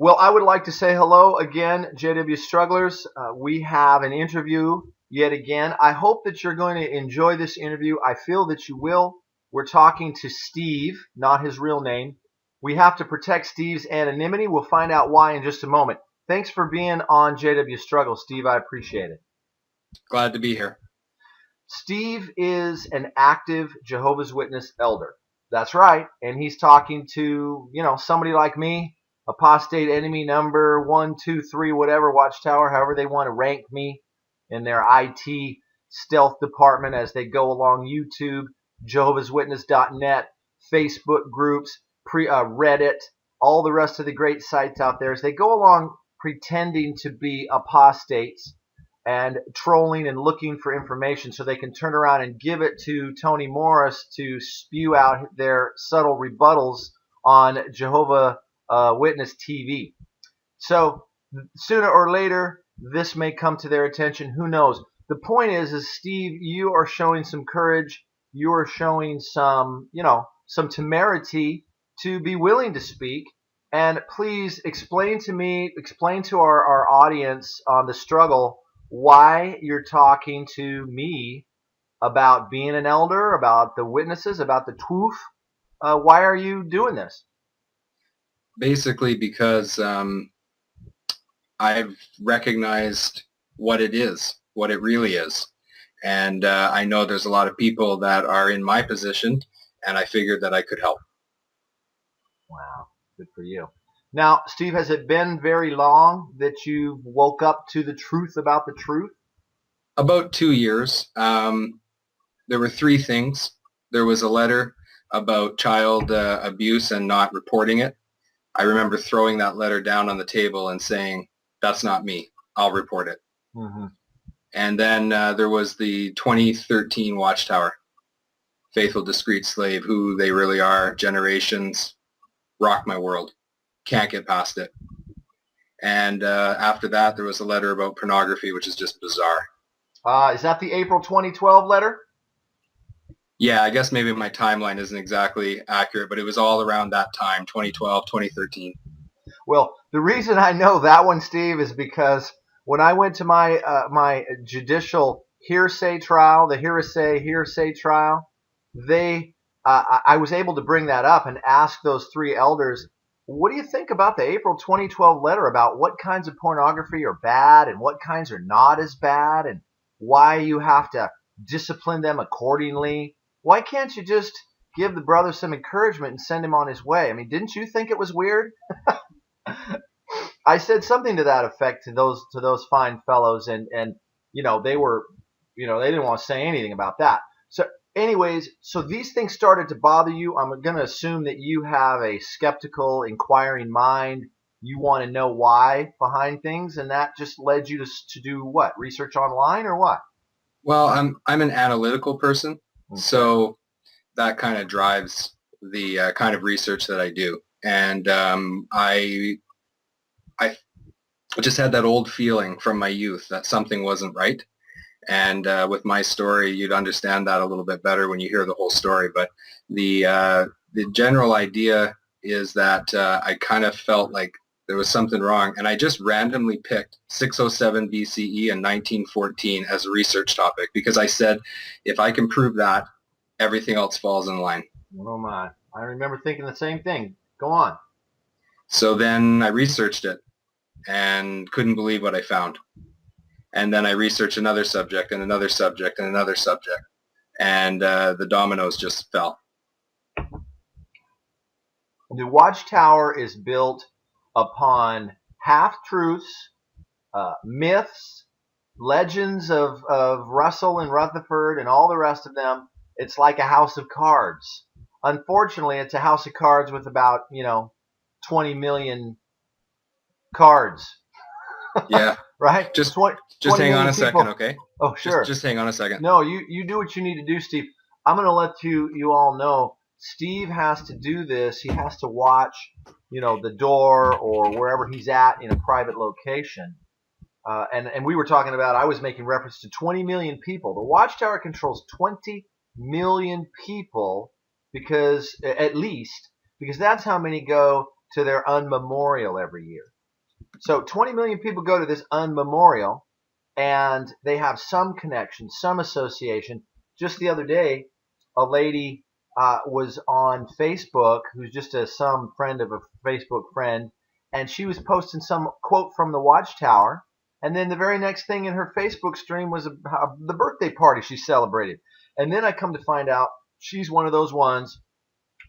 Well, I would like to say hello again, JW Strugglers. We have an interview yet again. I hope that you're going to enjoy this interview. I feel that you will. We're talking to Steve, not his real name. We have to protect Steve's anonymity. We'll find out why in just a moment. Thanks for being on JW Struggle, Steve. I appreciate it. Glad to be here. Steve is an active Jehovah's Witness elder. That's right. And he's talking to, somebody like me, apostate enemy number 1, 2, 3, whatever, Watchtower, however they want to rank me in their IT stealth department as they go along YouTube, Jehovah'sWitness.net, Facebook groups, Reddit, all the rest of the great sites out there as they go along pretending to be apostates and trolling and looking for information so they can turn around and give it to Tony Morris to spew out their subtle rebuttals on Jehovah Witness TV. So sooner or later, this may come to their attention. Who knows? The point is Steve, you are showing some courage. You are showing some temerity to be willing to speak. And please explain to our audience on the struggle why you're talking to me about being an elder, about the witnesses, about the truth. Why are you doing this? Basically because I've recognized what it is, what it really is. And I know there's a lot of people that are in my position, and I figured that I could help. Wow, good for you. Now, Steve, has it been very long that you woke up to the truth about the truth? About 2 years. There were 3 things. There was a letter about child abuse and not reporting it. I remember throwing that letter down on the table and saying, that's not me. I'll report it. Mm-hmm. And then there was the 2013 Watchtower, Faithful Discreet Slave, who they really are, generations, rock my world. Can't get past it. And after that, there was a letter about pornography, which is just bizarre. Is that the April 2012 letter? Yeah, I guess maybe my timeline isn't exactly accurate, but it was all around that time, 2012, 2013. Well, the reason I know that one, Steve, is because when I went to my my judicial hearsay trial, the hearsay trial, I was able to bring that up and ask those 3 elders, what do you think about the April 2012 letter about what kinds of pornography are bad and what kinds are not as bad and why you have to discipline them accordingly? Why can't you just give the brother some encouragement and send him on his way? I mean, didn't you think it was weird? I said something to that effect to those fine fellows, and they were, they didn't want to say anything about that. So anyways, so these things started to bother you. I'm going to assume that you have a skeptical, inquiring mind. You want to know why behind things, and that just led you to do what? Research online or what? Well, I'm an analytical person, okay. So that kind of drives the kind of research that I do. And I just had that old feeling from my youth that something wasn't right. And with my story, you'd understand that a little bit better when you hear the whole story. But the general idea is that I kind of felt like there was something wrong. And I just randomly picked 607 BCE and 1914 as a research topic because I said, if I can prove that, everything else falls in line. Oh, my. I remember thinking the same thing. Go on. So then I researched it and couldn't believe what I found. And then I researched another subject and another subject and another subject. And the dominoes just fell. The Watchtower is built upon half-truths, myths, legends of Russell and Rutherford and all the rest of them. It's like a house of cards. Unfortunately, it's a house of cards with about, 20 million cards. Yeah. Right? Just 20 hang on a people. Second, okay? Oh, sure. Just hang on a second. No, you do what you need to do, Steve. I'm going to let you all know Steve has to do this. He has to watch, the door or wherever he's at in a private location. And we were talking about, I was making reference to 20 million people. The Watchtower controls 20 million people because that's how many go to their unmemorial every year. So 20 million people go to this unmemorial, and they have some connection, some association. Just the other day, a lady was on Facebook, who's just some friend of a Facebook friend, and she was posting some quote from the Watchtower, and then the very next thing in her Facebook stream was the birthday party she celebrated. And then I come to find out she's one of those ones.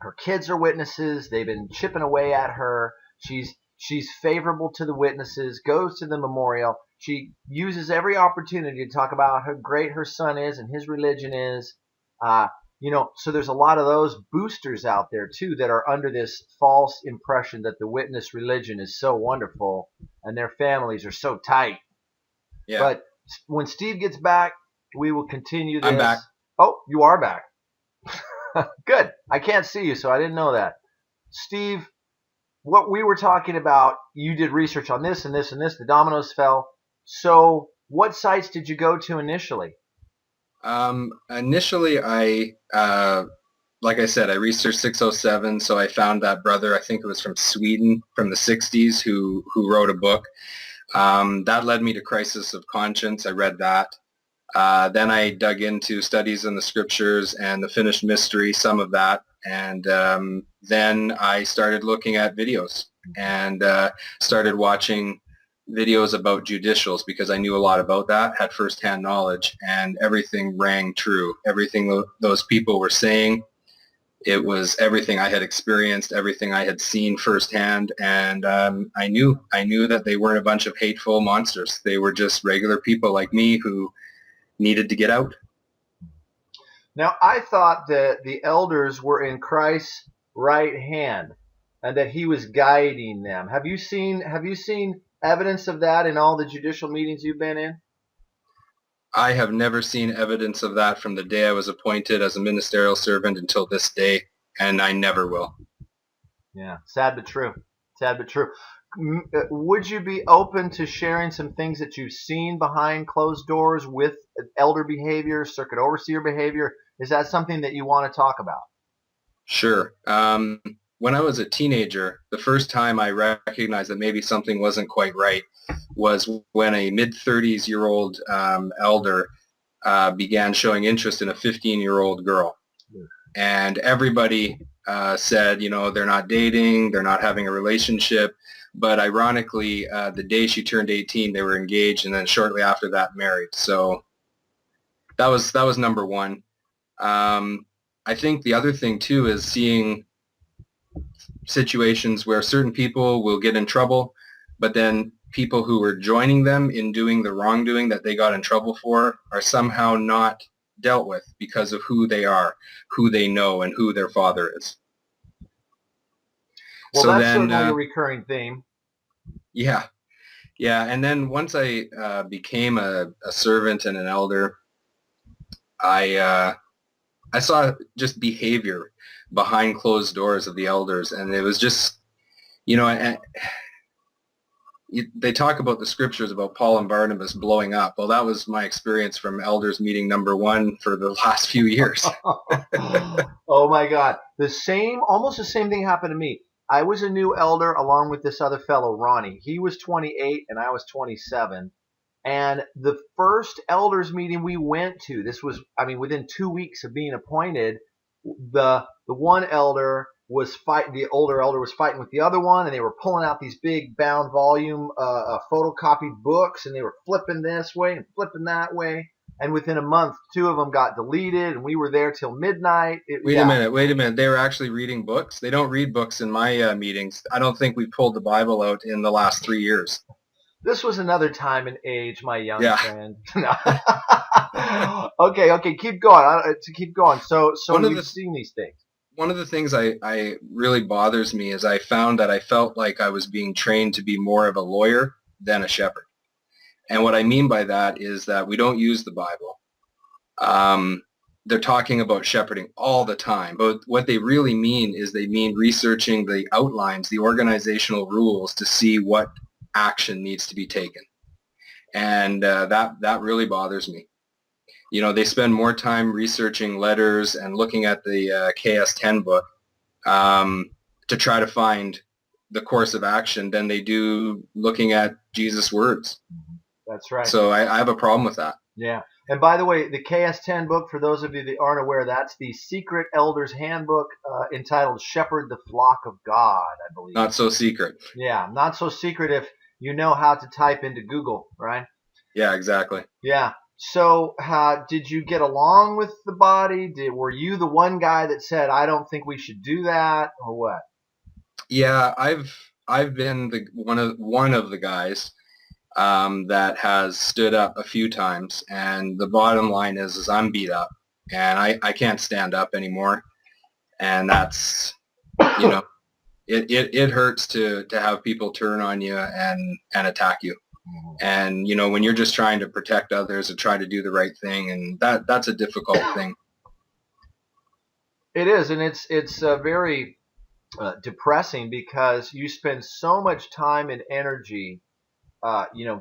Her kids are witnesses. They've been chipping away at her. She's favorable to the witnesses, goes to the memorial. She uses every opportunity to talk about how great her son is and his religion is. So there's a lot of those boosters out there too that are under this false impression that the witness religion is so wonderful and their families are so tight. Yeah. But when Steve gets back, we will continue this. I'm back. Oh, you are back. Good. I can't see you, so I didn't know that. Steve, what we were talking about, you did research on this and this and this. The dominoes fell. So what sites did you go to initially? Initially, like I said, I researched 607, so I found that brother, I think it was from Sweden, from the 60s, who wrote a book. That led me to Crisis of Conscience. I read that. Then I dug into studies in the scriptures and the finished mystery, some of that. And then I started looking at videos and started watching videos about judicials because I knew a lot about that, had firsthand knowledge, and everything rang true. Everything those people were saying, it was everything I had experienced, everything I had seen firsthand, and I knew that they weren't a bunch of hateful monsters. They were just regular people like me who needed to get out. Now, I thought that the elders were in Christ's right hand and that he was guiding them. Have you seen evidence of that in all the judicial meetings you've been in? I have never seen evidence of that from the day I was appointed as a ministerial servant until this day, and I never will. Yeah, sad but true. Sad but true. Would you be open to sharing some things that you've seen behind closed doors with elder behavior, circuit overseer behavior? Is that something that you want to talk about? Sure. When I was a teenager, the first time I recognized that maybe something wasn't quite right was when a mid-30s-year-old elder began showing interest in a 15-year-old girl. And everybody said, they're not dating, they're not having a relationship. But ironically, the day she turned 18, they were engaged, and then shortly after that, married. So that was number one. I think the other thing, too, is seeing situations where certain people will get in trouble, but then people who were joining them in doing the wrongdoing that they got in trouble for are somehow not dealt with because of who they are, who they know, and who their father is. Well, so that's certainly a recurring theme. Yeah. And then once I became a servant and an elder, I saw just behavior behind closed doors of the elders, and it was just, they talk about the scriptures about Paul and Barnabas blowing up. Well, that was my experience from elders meeting number one for the last few years. Oh my God. Almost the same thing happened to me. I was a new elder along with this other fellow, Ronnie. He was 28 and I was 27. And the first elders meeting we went to, this was, within 2 weeks of being appointed, the one elder was the older elder was fighting with the other one, and they were pulling out these big bound volume photocopied books, and they were flipping this way and flipping that way. And within a month, 2 of them got deleted, and we were there till midnight. Wait a minute. They were actually reading books? They don't read books in my meetings. I don't think we pulled the Bible out in the last 3 years. This was another time and age, my young friend. Okay, keep going. Keep going. So you've seen these things. One of the things I really bothers me is I found that I felt like I was being trained to be more of a lawyer than a shepherd. And what I mean by that is that we don't use the Bible. They're talking about shepherding all the time, but what they really mean is they mean researching the outlines, the organizational rules to see what action needs to be taken. And that really bothers me. They spend more time researching letters and looking at the KS10 book to try to find the course of action than they do looking at Jesus' words. That's right. So I have a problem with that. Yeah. And by the way, the KS10 book, for those of you that aren't aware, that's the Secret Elders Handbook entitled Shepherd the Flock of God, I believe. Not so secret. Yeah, not so secret if you know how to type into Google, right? Yeah, exactly. Yeah. So did you get along with the body? Were you the one guy that said, I don't think we should do that, or what? Yeah, I've been one of the guys that has stood up a few times, and the bottom line is I'm beat up, and I can't stand up anymore, and that's, you know, it hurts to have people turn on you and attack you, and you know, when you're just trying to protect others and try to do the right thing, and that's a difficult thing. It is, and it's very depressing because you spend so much time and energy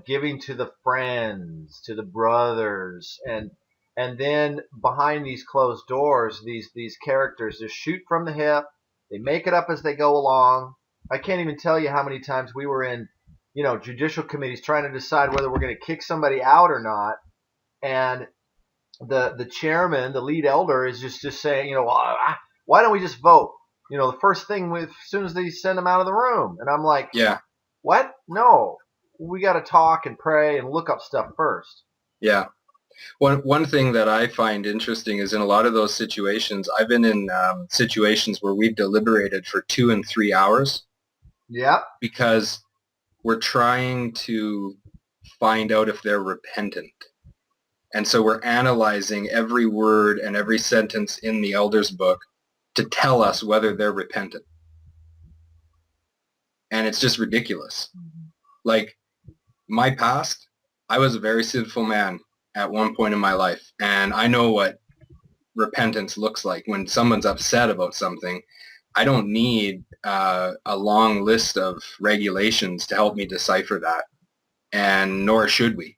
giving to the friends, to the brothers, and then behind these closed doors, these characters just shoot from the hip. They make it up as they go along. I can't even tell you how many times we were in, judicial committees trying to decide whether we're going to kick somebody out or not, and the chairman, the lead elder, is just saying, why don't we just vote? The first thing as soon as they send them out of the room, and I'm like, yeah, what? No. We got to talk and pray and look up stuff first. Yeah. One thing that I find interesting is in a lot of those situations, I've been in situations where we've deliberated for 2 and 3 hours. Yeah. Because we're trying to find out if they're repentant. And so we're analyzing every word and every sentence in the Elder's book to tell us whether they're repentant. And it's just ridiculous. Like, my past, I was a very sinful man at one point in my life, and I know what repentance looks like. When someone's upset about something, I don't need a long list of regulations to help me decipher that, and nor should we.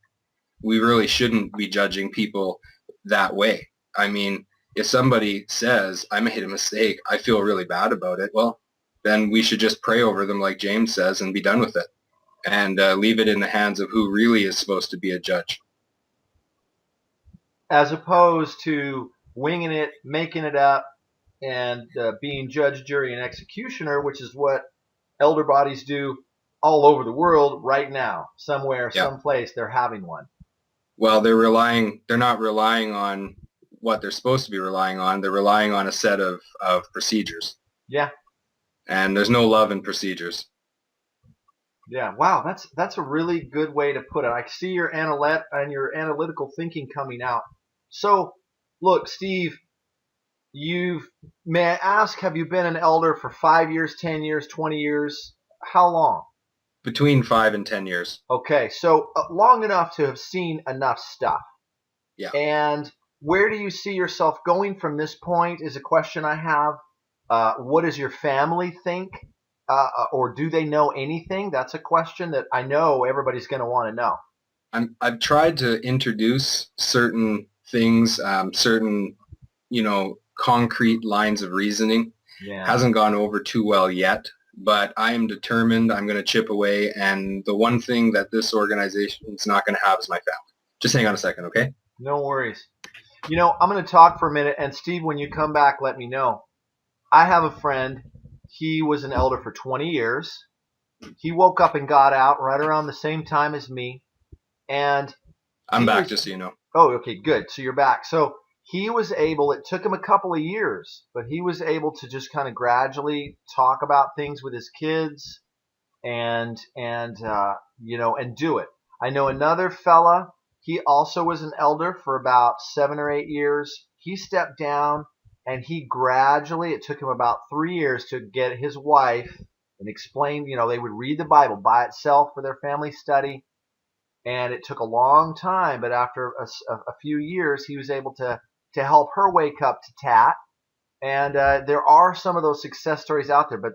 We really shouldn't be judging people that way. I mean, if somebody says, I made a mistake, I feel really bad about it, well, then we should just pray over them like James says and be done with it. And leave it in the hands of who really is supposed to be a judge. As opposed to winging it, making it up, and being judge, jury, and executioner, which is what elder bodies do all over the world right now. Somewhere, someplace, they're having one. Well, they're not relying on what they're supposed to be relying on. They're relying on a set of procedures. Yeah. And there's no love in procedures. Yeah, wow, that's a really good way to put it. I see your analytical thinking coming out. So, look, Steve, may I ask, have you been an elder for 5 years, 10 years, 20 years? How long? Between 5 and 10 years. Okay, so long enough to have seen enough stuff. Yeah. And where do you see yourself going from this point is a question I have. What does your family think? Or do they know anything? That's a question that I know everybody's going to want to know. I've tried to introduce certain things, certain, concrete lines of reasoning. Yeah. Hasn't gone over too well yet, but I am determined. I'm going to chip away. And the one thing that this organization is not going to have is my family. Just hang on a second, okay? No worries. I'm going to talk for a minute. And Steve, when you come back, let me know. I have a friend. He was an elder for 20 years. He woke up and got out right around the same time as me. And I'm back, just so you know. Oh, okay, good. So you're back. So he was able, it took him a couple of years, but he was able to just kind of gradually talk about things with his kids and do it. I know another fella, he also was an elder for about 7 or 8 years. He stepped down. And he gradually, it took him about 3 years to get his wife and explain, they would read the Bible by itself for their family study. And it took a long time, but after a few years, he was able to help her wake up to TTATT. And there are some of those success stories out there, but,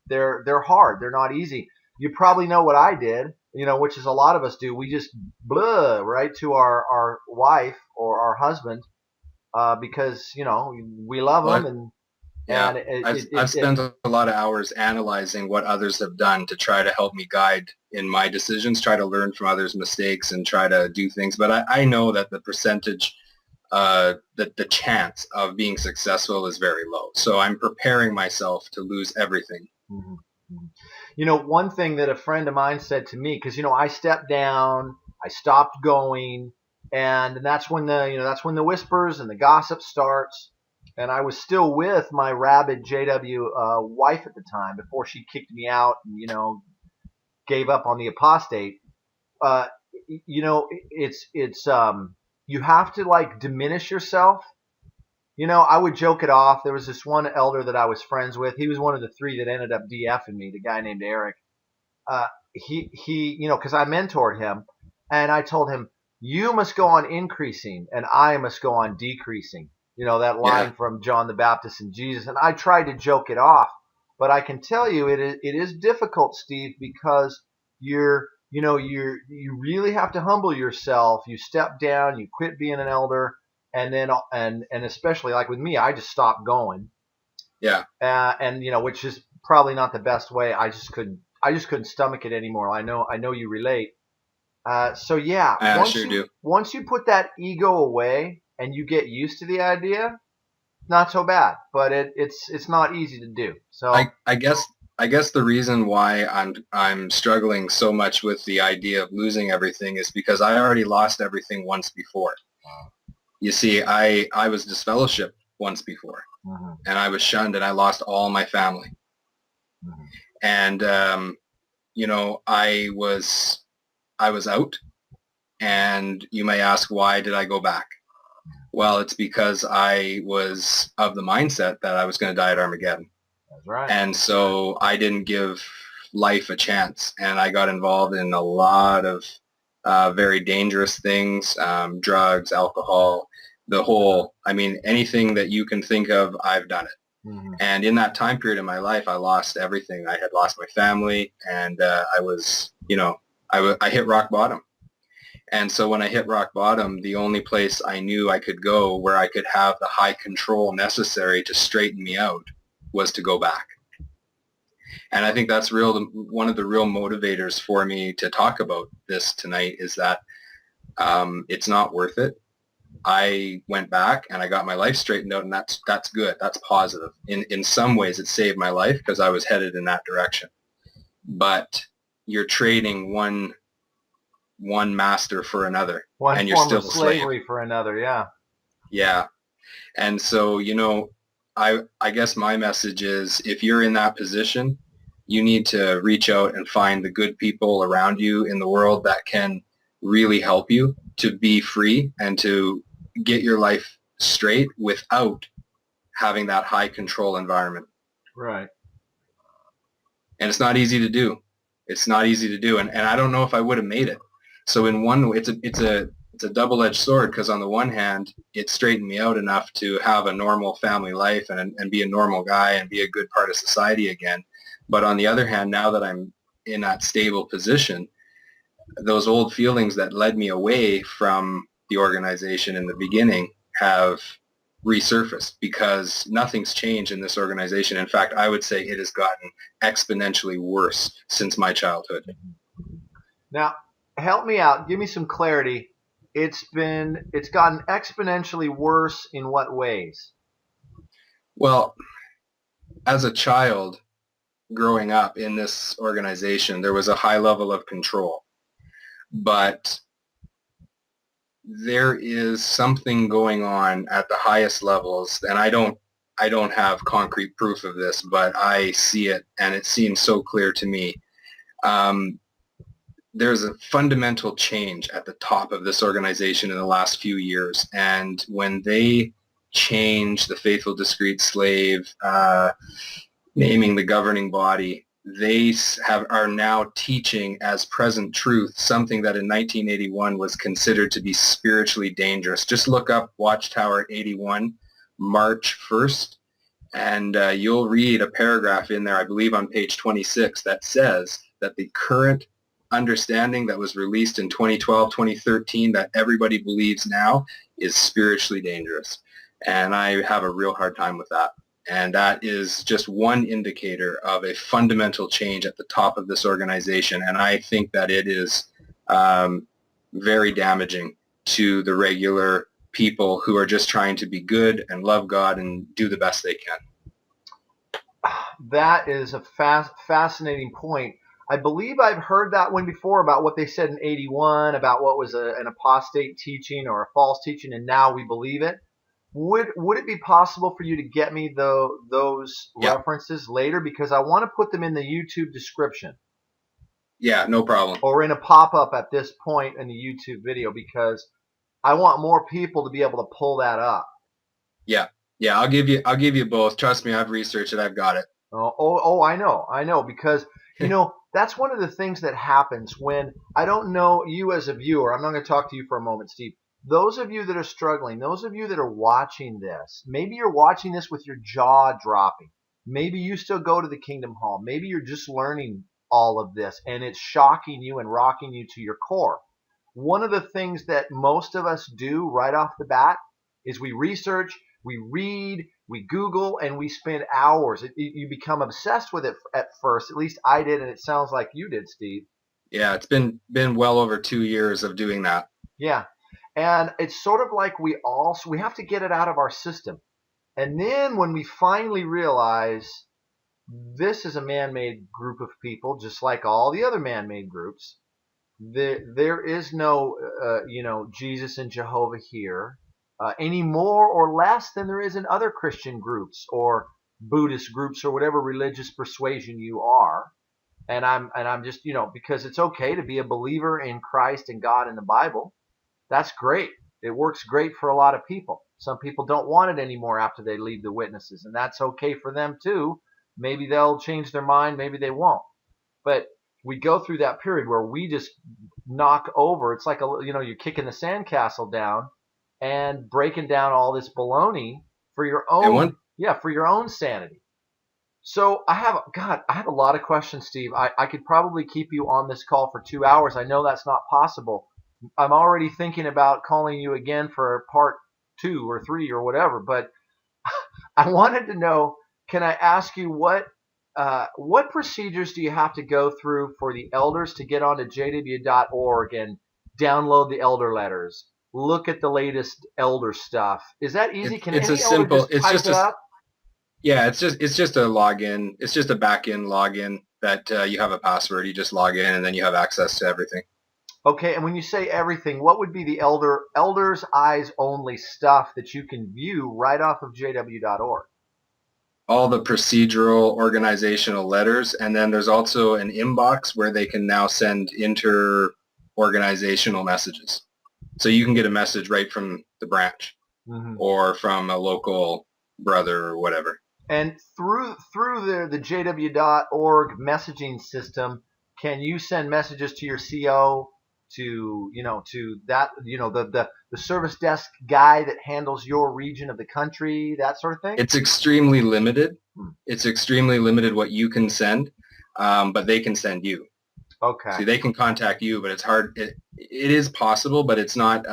they're hard. They're not easy. You probably know what I did, which is a lot of us do. We just right to our wife or our husband. Because we love them, and Yeah, And I've spent a lot of hours analyzing what others have done to try to help me guide in my decisions, try to learn from others' mistakes and try to do things. But I know that the percentage, that the chance of being successful is very low. So I'm preparing myself to lose everything. Mhm. Mhm. One thing that a friend of mine said to me, because I stepped down, I stopped going, and that's when the whispers and the gossip starts. And I was still with my rabid JW wife at the time before she kicked me out and gave up on the apostate. Uh, it's you have to like diminish yourself. I would joke it off. There was this one elder that I was friends with. He was one of the three that ended up DFing me. The guy named Eric. Because I mentored him, and I told him, "You must go on increasing, and I must go on decreasing." That Yeah, line from John the Baptist and Jesus. And I tried to joke it off, but I can tell you it is difficult, Steve, because you really have to humble yourself. You step down, you quit being an elder, and then and especially like with me, I just stopped going, yeah, and which is probably not the best way. I just couldn't stomach it anymore. I know you relate. So yeah, I once sure you do. once you put that ego away and you get used to the idea, not so bad. But it's not easy to do. So I guess the reason why I'm struggling so much with the idea of losing everything is because I already lost everything once before. You see, I was disfellowshipped once before, mhm, and I was shunned, and I lost all my family. mhm, And I was out, and you may ask, why did I go back? Well, it's because I was of the mindset that I was going to die at Armageddon. that's right. And so I didn't give life a chance, and I got involved in a lot of very dangerous things, drugs, alcohol, anything that you can think of, I've done it. Mhm, And in that time period of my life, I lost everything. I had lost my family, and I hit rock bottom. And so when I hit rock bottom, the only place I knew I could go where I could have the high control necessary to straighten me out was to go back. And I think that's one of the real motivators for me to talk about this tonight is that it's not worth it. I went back and I got my life straightened out, and that's good. That's positive. In some ways, it saved my life because I was headed in that direction. But you're trading one master for another, one and you're form still of a slave. slavery for another. Yeah. Yeah. And so, I guess my message is if you're in that position, you need to reach out and find the good people around you in the world that can really help you to be free and to get your life straight without having that high control environment. Right. And it's not easy to do. It's not easy to do. And I don't know if I would have made it. So in one way, it's a double-edged sword because on the one hand, it straightened me out enough to have a normal family life and be a normal guy and be a good part of society again. But on the other hand, now that I'm in that stable position, those old feelings that led me away from the organization in the beginning have resurfaced because nothing's changed in this organization. In fact, I would say it has gotten exponentially worse since my childhood. Now, help me out. Give me some clarity. It's gotten exponentially worse in what ways? Well, as a child growing up in this organization, there was a high level of control, but there is something going on at the highest levels, and I don't have concrete proof of this, but I see it, and it seems so clear to me. There's a fundamental change at the top of this organization in the last few years, and when they change the faithful discreet slave, naming the governing body, they are now teaching as present truth something that in 1981 was considered to be spiritually dangerous. Just look up Watchtower 81, March 1st, and you'll read a paragraph in there, I believe on page 26, that says that the current understanding that was released in 2012, 2013, that everybody believes now is spiritually dangerous. And I have a real hard time with that. And that is just one indicator of a fundamental change at the top of this organization. And I think that it is very damaging to the regular people who are just trying to be good and love God and do the best they can. That is a fascinating point. I believe I've heard that one before about what they said in 81 about what was an apostate teaching or a false teaching, and now we believe it. Would it be possible for you to get me those Yeah. references later? Because I want to put them in the YouTube description. Yeah, no problem. Or in a pop-up at this point in the YouTube video, because I want more people to be able to pull that up. Yeah. Yeah, I'll give you both. Trust me, I've researched it. I've got it. I know, because that's one of the things that happens when I don't know you as a viewer. I'm not going to talk to you for a moment, Steve. Those of you that are struggling, those of you that are watching this, maybe you're watching this with your jaw dropping. Maybe you still go to the Kingdom Hall. Maybe you're just learning all of this and it's shocking you and rocking you to your core. One of the things that most of us do right off the bat is we research, we read, we Google, and we spend hours. You become obsessed with it at first. At least I did, and it sounds like you did, Steve. Yeah, it's been well over 2 years of doing that. Yeah. And it's sort of like we have to get it out of our system. And then when we finally realize this is a man-made group of people, just like all the other man-made groups, there is no, Jesus and Jehovah here any more or less than there is in other Christian groups or Buddhist groups or whatever religious persuasion you are. And I'm just, because it's okay to be a believer in Christ and God and the Bible. That's great. It works great for a lot of people. Some people don't want it anymore after they leave the witnesses, and that's okay for them too. Maybe they'll change their mind, maybe they won't. But we go through that period where we just knock over. It's like you're kicking the sandcastle down and breaking down all this baloney for your own for your own sanity. So I have a lot of questions, Steve. I could probably keep you on this call for 2 hours. I know that's not possible. I'm already thinking about calling you again for part 2 or 3 or whatever. But I wanted to know, can I ask you what procedures do you have to go through for the elders to get onto JW.org and download the elder letters? Look at the latest elder stuff. Is that easy? Can it's any a simple. elder just type it up? Yeah, it's just a login. It's just a back-end login that you have a password. You just log in and then you have access to everything. Okay, and when you say everything, what would be the elders' eyes only stuff that you can view right off of JW.org? All the procedural organizational letters, and then there's also an inbox where they can now send inter-organizational messages. So you can get a message right from the branch or from a local brother or whatever. And through the JW.org messaging system, can you send messages to your CO, to that, the service desk guy that handles your region of the country, that sort of thing? It's extremely limited. It's extremely limited what you can send, but they can send you. Okay. See, they can contact you, but it's hard. It is possible, but it's not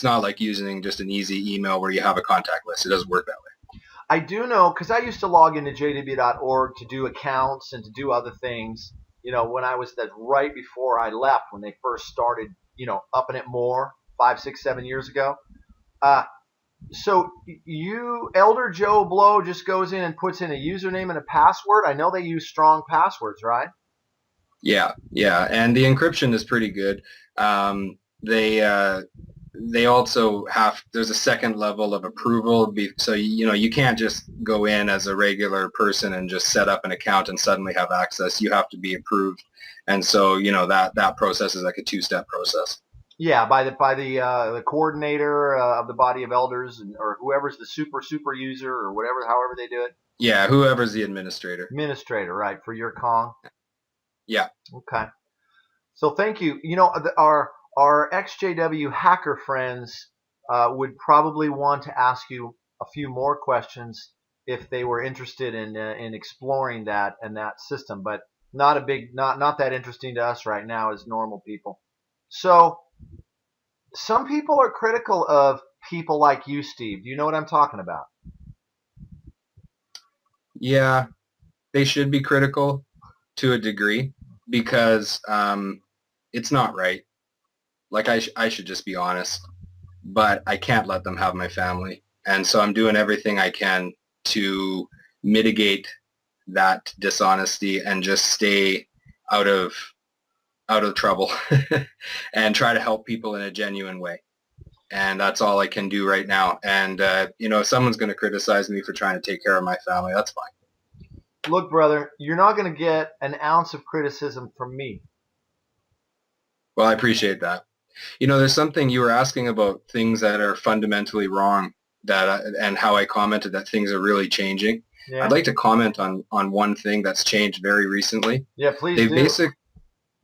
like using just an easy email where you have a contact list. It doesn't work that way. I do know, because I used to log into JW.org to do accounts and to do other things, when I was right before I left, when they first started, upping it more 5, 6, 7 years ago. So Elder Joe Blow just goes in and puts in a username and a password. I know they use strong passwords, right? Yeah, and the encryption is pretty good. They also there's a second level of approval, so you can't just go in as a regular person and just set up an account and suddenly have access. You have to be approved, and so that process is like a 2-step process. Yeah, by the coordinator of the body of elders, or whoever's the super user or whatever, however they do it. Yeah, whoever's the administrator. Administrator, right, for your Kong. Yeah. Okay. So thank you. Our ex-JW hacker friends would probably want to ask you a few more questions if they were interested in exploring that and that system, but not that interesting to us right now as normal people. So some people are critical of people like you, Steve. Do you know what I'm talking about? Yeah, they should be critical to a degree because it's not right. Like I should just be honest, but I can't let them have my family. And so I'm doing everything I can to mitigate that dishonesty and just stay out of trouble and try to help people in a genuine way. And that's all I can do right now. And if someone's going to criticize me for trying to take care of my family, that's fine. Look, brother, you're not going to get an ounce of criticism from me. Well, I appreciate that. There's something you were asking about things that are fundamentally wrong and how I commented that things are really changing. Yeah. I'd like to comment on one thing that's changed very recently. Yeah, please do.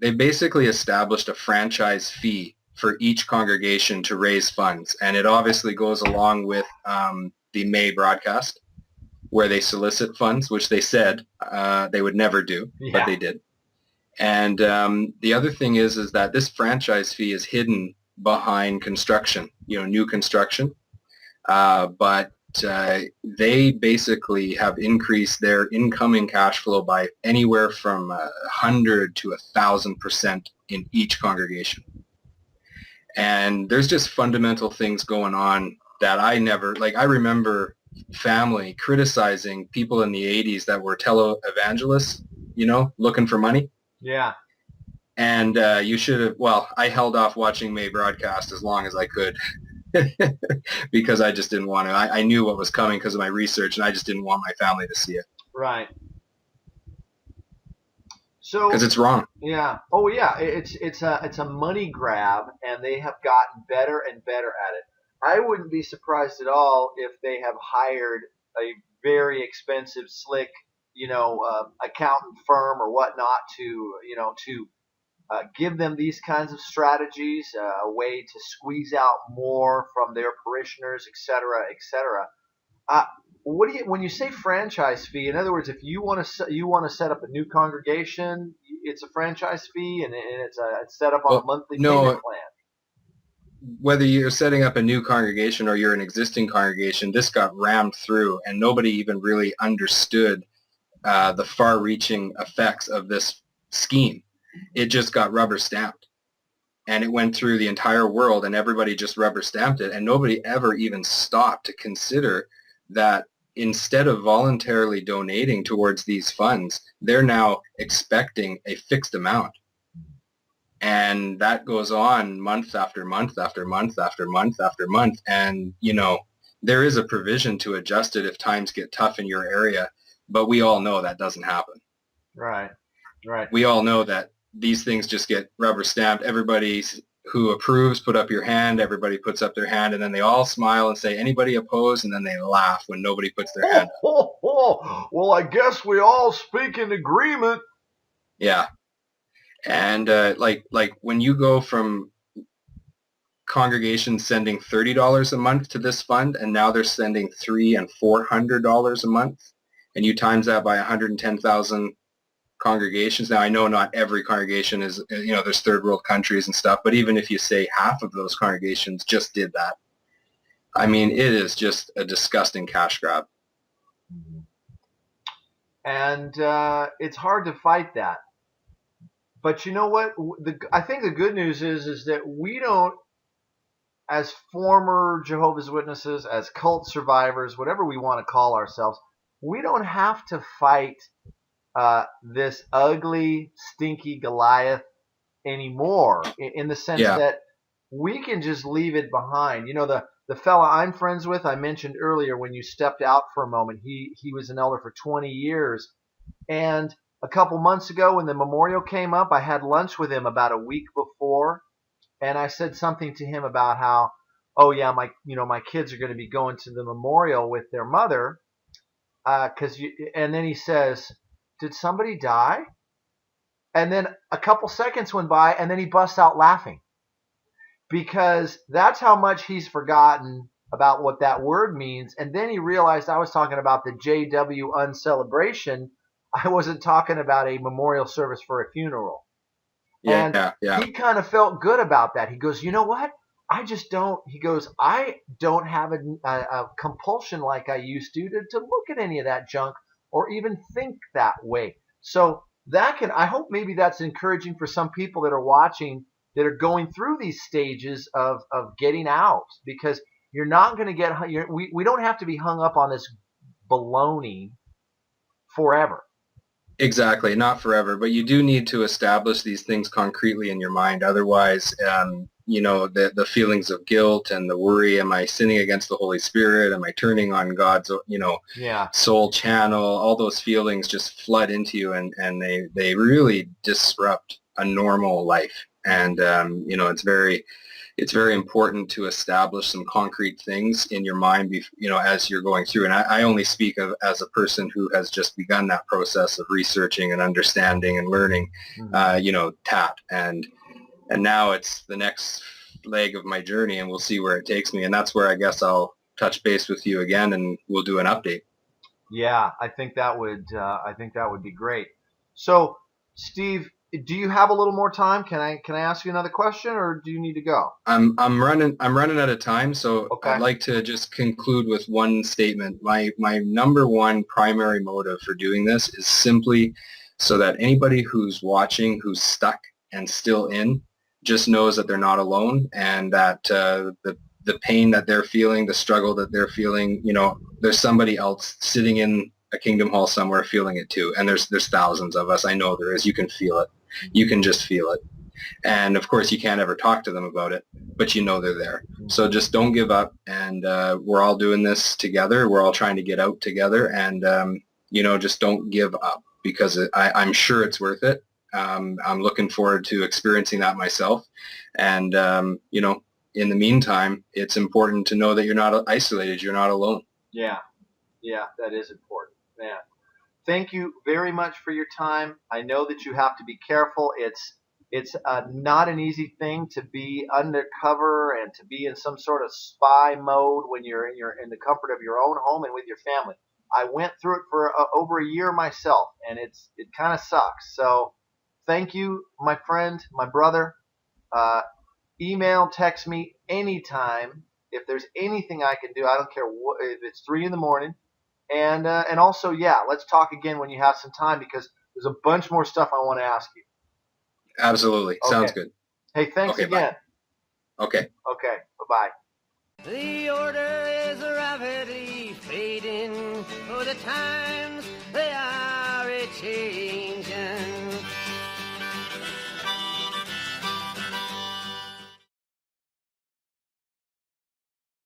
They basically established a franchise fee for each congregation to raise funds. And it obviously goes along with the May broadcast where they solicit funds, which they said they would never do, but they did. And the other thing is that this franchise fee is hidden behind construction, new construction. But they basically have increased their incoming cash flow by anywhere from 100 to 1,000% in each congregation. And there's just fundamental things going on that I remember family criticizing people in the 80s that were televangelists, looking for money. Yeah. And you should have, I held off watching May broadcast as long as I could because I just didn't want to. I knew what was coming because of my research, and I just didn't want my family to see it. Right. So because it's wrong. Yeah. Oh, yeah. It's a money grab, and they have gotten better and better at it. I wouldn't be surprised at all if they have hired a very expensive, slick, accountant firm or whatnot to give them these kinds of strategies, a way to squeeze out more from their parishioners, et cetera, et cetera. When you say franchise fee? In other words, if you want to set up a new congregation, it's a franchise fee, and it's set up on a monthly payment plan. Whether you're setting up a new congregation or you're an existing congregation, this got rammed through, and nobody even really understood the far-reaching effects of this scheme. It just got rubber stamped, and it went through the entire world, and everybody just rubber stamped it, and nobody ever even stopped to consider that instead of voluntarily donating towards these funds, they're now expecting a fixed amount. And that goes on month after month after month after month after month. And, there is a provision to adjust it if times get tough in your area, but we all know that doesn't happen. Right. We all know that these things just get rubber stamped. Everybody who approves, put up your hand. Everybody puts up their hand, and then they all smile and say, anybody opposed? And then they laugh when nobody puts their hand up. Well, I guess we all speak in agreement. Yeah. And like when you go from congregations sending $30 a month to this fund, and now they're sending $300 and $400 a month, and you times that by 110,000 congregations. Now, I know not every congregation is, there's third world countries and stuff, but even if you say half of those congregations just did that, I mean, it is just a disgusting cash grab. And it's hard to fight that. But you know what? I think the good news is that we don't, as former Jehovah's Witnesses, as cult survivors, whatever we want to call ourselves, we don't have to fight this ugly, stinky Goliath anymore, in the sense that we can just leave it behind. The fella I'm friends with, I mentioned earlier when you stepped out for a moment, he was an elder for 20 years. And a couple months ago when the memorial came up, I had lunch with him about a week before, and I said something to him about how, my kids are going to be going to the memorial with their mother, and then he says, did somebody die? And then a couple seconds went by, and then he busts out laughing, because that's how much he's forgotten about what that word means. And then he realized I was talking about the JW uncelebration. I wasn't talking about a memorial service for a funeral. Yeah. He kind of felt good about that. He goes, you know what? I don't have a compulsion like I used to look at any of that junk or even think that way. So I hope maybe that's encouraging for some people that are watching that are going through these stages of getting out, because you're not going to get, we don't have to be hung up on this baloney forever. Exactly, not forever, but you do need to establish these things concretely in your mind. Otherwise, the feelings of guilt and the worry, am I sinning against the Holy Spirit? Am I turning on God's, soul channel? All those feelings just flood into you, and they really disrupt a normal life. And, it's very important to establish some concrete things in your mind, as you're going through. And I only speak of as a person who has just begun that process of researching and understanding and learning, TTATT. And now it's the next leg of my journey, and we'll see where it takes me. And that's where I guess I'll touch base with you again, and we'll do an update. Yeah, I think that would be great. So, Steve, do you have a little more time? Can I ask you another question, or do you need to go? I'm running out of time, so okay. I'd like to just conclude with one statement. My number one primary motive for doing this is simply so that anybody who's watching, who's stuck and still in, just knows that they're not alone, and that the pain that they're feeling, the struggle that they're feeling, there's somebody else sitting in a Kingdom Hall somewhere feeling it too. And there's thousands of us. I know there is. You can feel it. You can just feel it. And of course, you can't ever talk to them about it, but they're there. So just don't give up. And we're all doing this together. We're all trying to get out together. And, just don't give up, because I'm sure it's worth it. I'm looking forward to experiencing that myself. And, in the meantime, it's important to know that you're not isolated. You're not alone. Yeah, that is important. Man, thank you very much for your time. I know that you have to be careful. It's not an easy thing to be undercover and to be in some sort of spy mode when you're in the comfort of your own home and with your family. I went through it for over a year myself, and it kind of sucks. So thank you, my friend, my brother. Email, text me anytime if there's anything I can do. I don't care if it's 3 a.m. And also, let's talk again when you have some time, because there's a bunch more stuff I want to ask you. Absolutely. Okay. Sounds good. Hey, thanks again. Bye. Okay. Okay. Bye-bye. The order is rapidly fading, for the times they are a-changing.